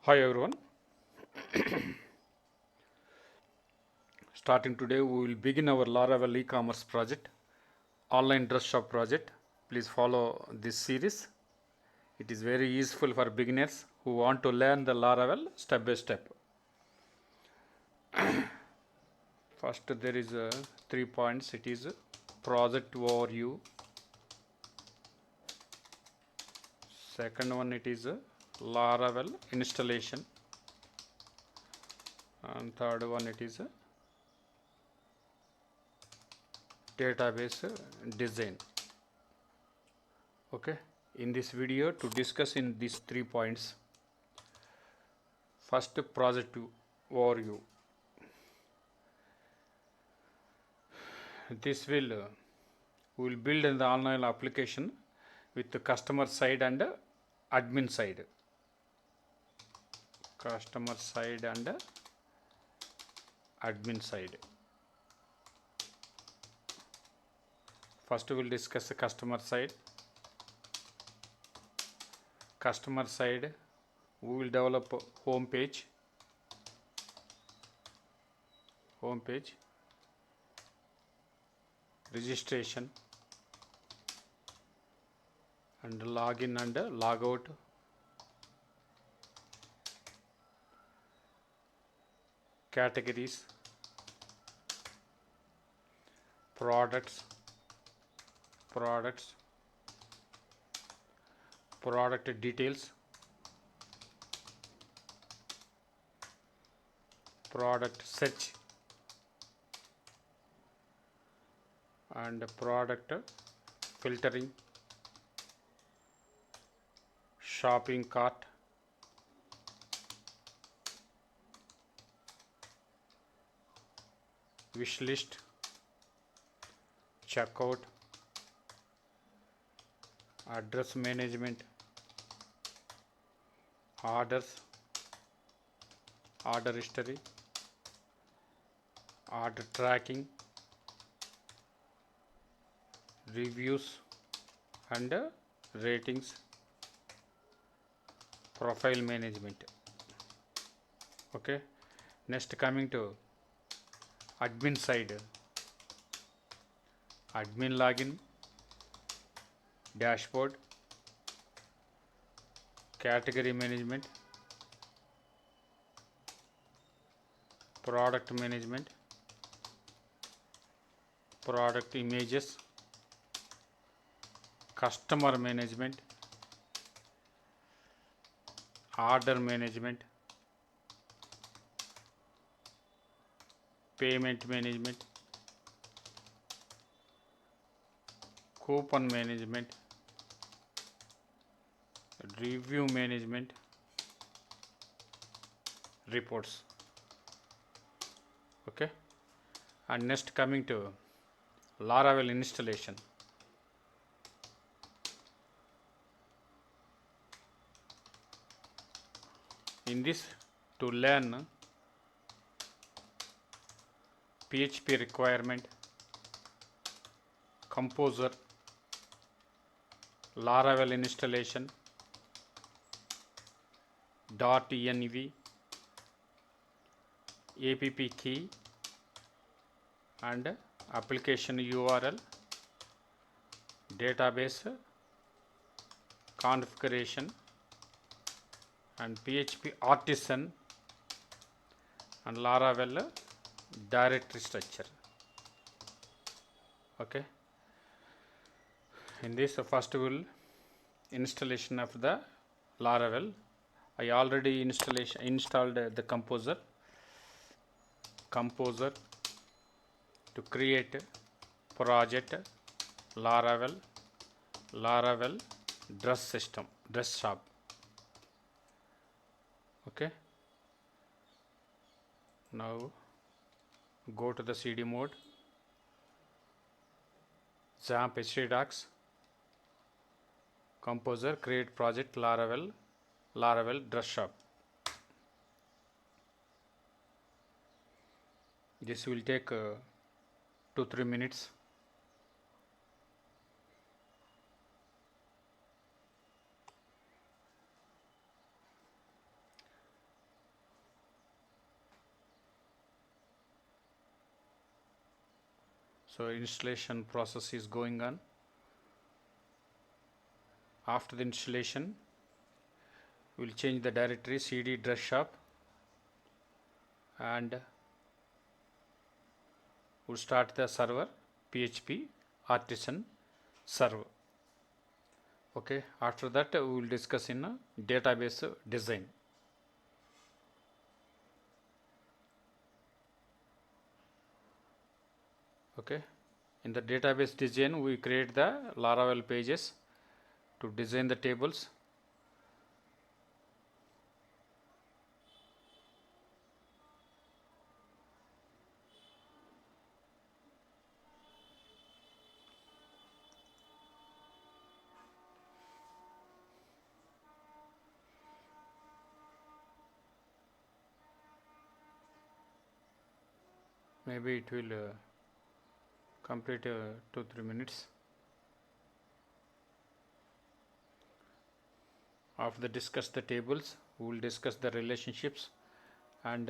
Hi everyone. Starting today, we will begin our Laravel e-commerce project, online dress shop project. Please follow this series. It is very useful for beginners who want to learn the Laravel step by step. First, there is 3 points. It is project overview. Second one, it is Laravel installation. And third one, it is database design. Okay, in this video to discuss in these 3 points. First, project overview. This will build the online application with the customer side and admin side. Customer side and admin side. First, we will discuss the customer side. Customer side, we will develop a home page, registration, and login and logout, categories, products, product details, product search, and product filtering, shopping cart, wish list, checkout, address management, orders, order history, order tracking, reviews and ratings, profile management. Okay, next coming to admin side, admin login, dashboard, category management, product management, product images, customer management, order management, payment management, coupon management, review management, reports. Okay, and next coming to Laravel installation. In this, to learn PHP requirement, composer, Laravel installation, .env, app key and application URL, database configuration, and PHP artisan and Laravel directory structure. Okay, in this first will installation of the Laravel. I already installed the composer to create project Laravel dress shop. Okay, now go to the CD mode, XAMPP htdocs, composer, create project Laravel dress shop. This will take 2-3 minutes. So installation process is going on. After the installation, we'll change the directory cd dress shop and we'll start the server php artisan server. Okay, after that we will discuss in a database design. Okay, in the database design we create the Laravel pages to design the tables. Maybe it will complete 2-3 minutes. After discuss the tables, we will discuss the relationships and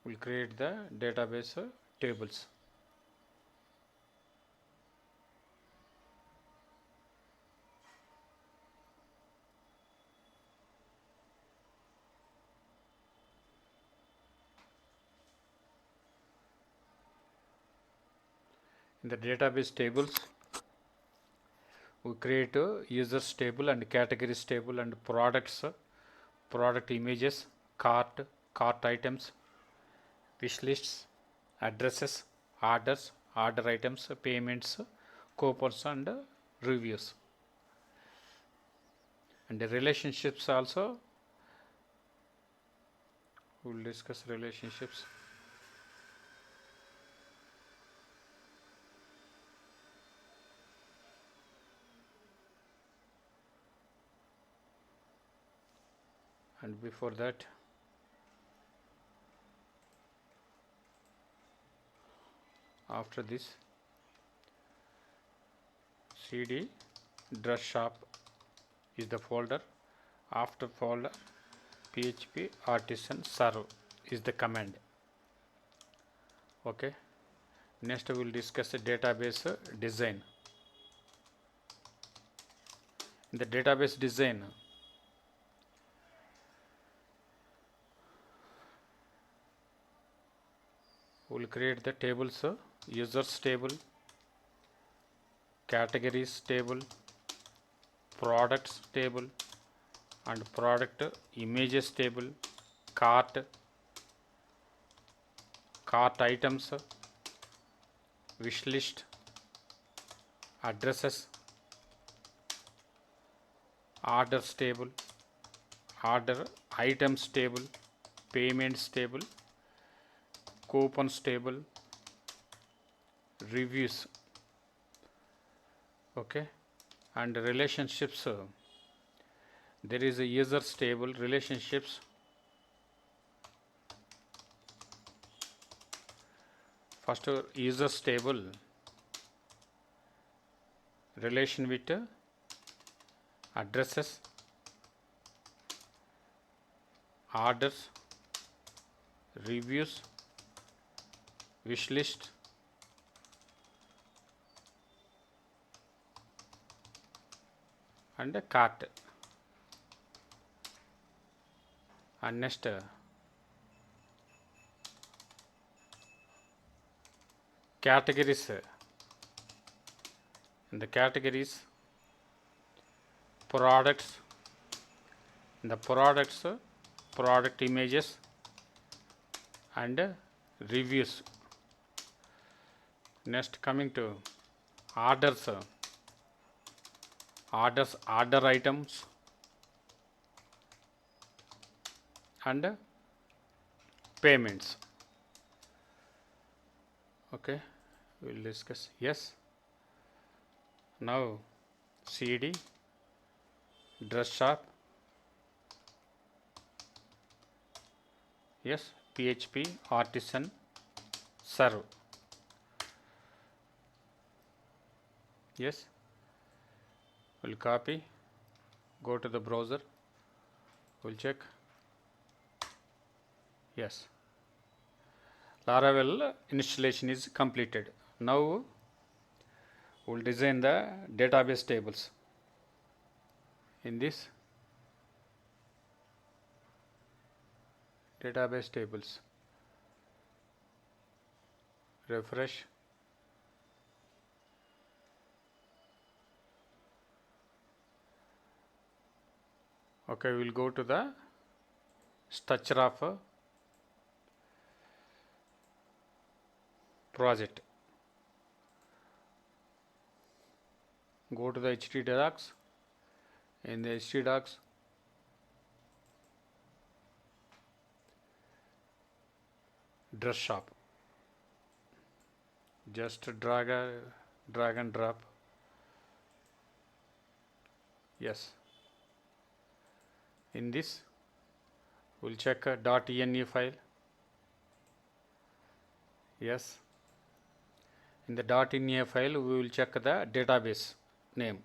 we'll create the database tables. In the database tables, we create a users table and categories table and products, product images, cart, cart items, wish lists, addresses, orders, order items, payments, coupons and reviews. And the relationships also, we will discuss relationships. And before that, after this, cd dress shop is the folder. After folder, php artisan serve is the command. Okay, next we will discuss the database design. In the database design, we will create the tables, users table, categories table, products table and product images table, cart, cart items, wish list, addresses, orders table, order items table, payments table, coupons table, reviews. Okay, and relationships, there is a users table, relationships, first users table, relation with addresses, orders, reviews, wish list, and a cart. And next, categories. In the categories, products. In the products, product images and reviews. Next, coming to orders, orders, order items and payments. Okay, we will discuss. Yes. Now cd dress shop, yes, php artisan serve, yes, we'll copy, go to the browser, we'll check. Yes, Laravel installation is completed. Now we'll design the database tables. In this database tables, refresh. Okay, we'll go to the structure of a project. Go to the htdocs. In the htdocs, dress shop. Just drag and drop. Yes. In this, we'll check a .ini file. Yes. In the .ini file, we will check the database name.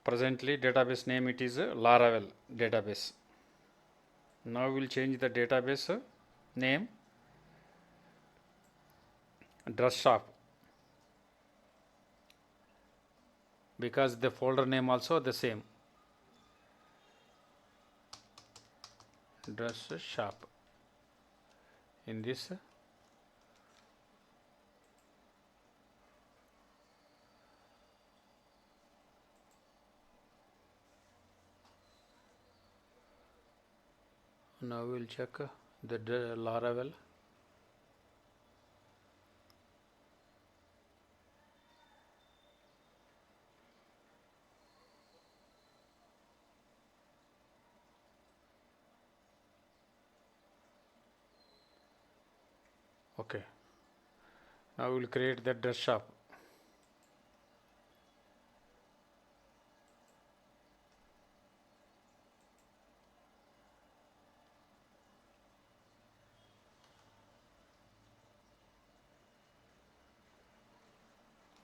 Presently, database name it is Laravel database. Now we'll change the database name dress shop, because the folder name also the same, dress shop. In this, now we'll check the Laravel. Okay, now we'll create the dress shop.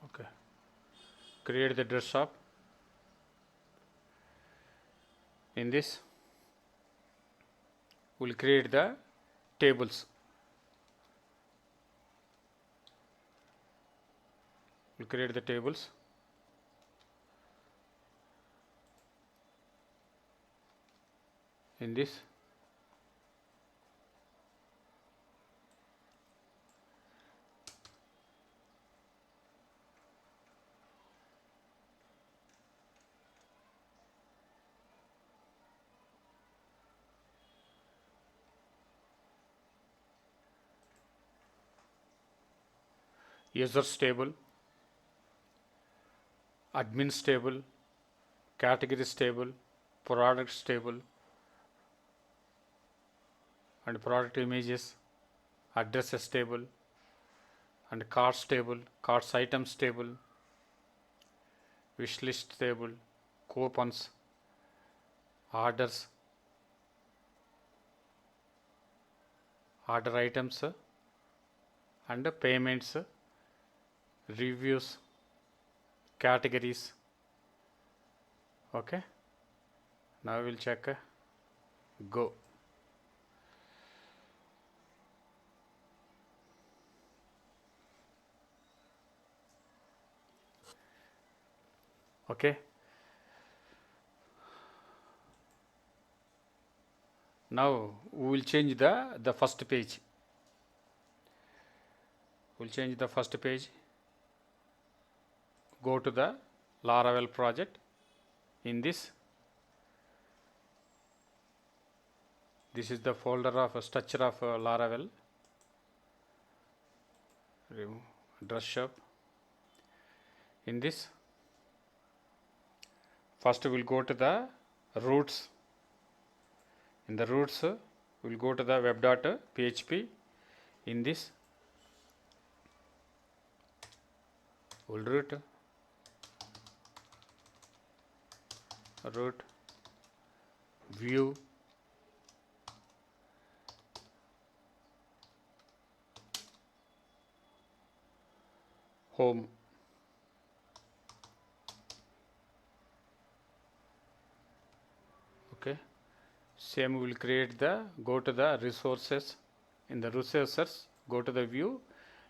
Okay, create the dress shop. In this, we'll create the tables. We'll create the tables. In this, users table, admins table, categories table, products table, and product images, addresses table, and carts table, carts items table, wish list table, coupons, orders, order items, and payments, reviews, categories. Okay, now we'll check go. Okay, now we will change the first page. We'll change the first page. Go to the Laravel project. In this, this is the folder of structure of Laravel. Remove dress shop. In this, first we will go to the roots. In the roots, we will go to the web.php. In this, we'll root view home. Okay, Same we will create the, go to the resources, in the resources go to the view,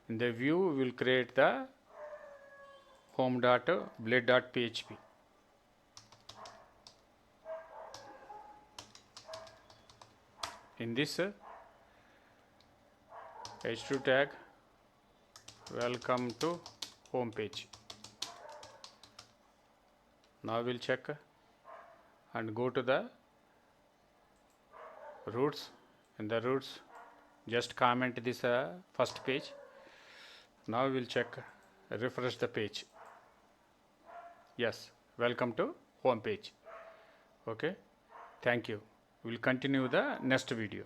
in the view we will create the home.blade.php. In this h2 tag, welcome to home page. Now we'll check and go to the roots. In the roots, just comment this first page. Now we'll check, refresh the page. Yes, welcome to home page. Okay, thank you. We'll continue the next video.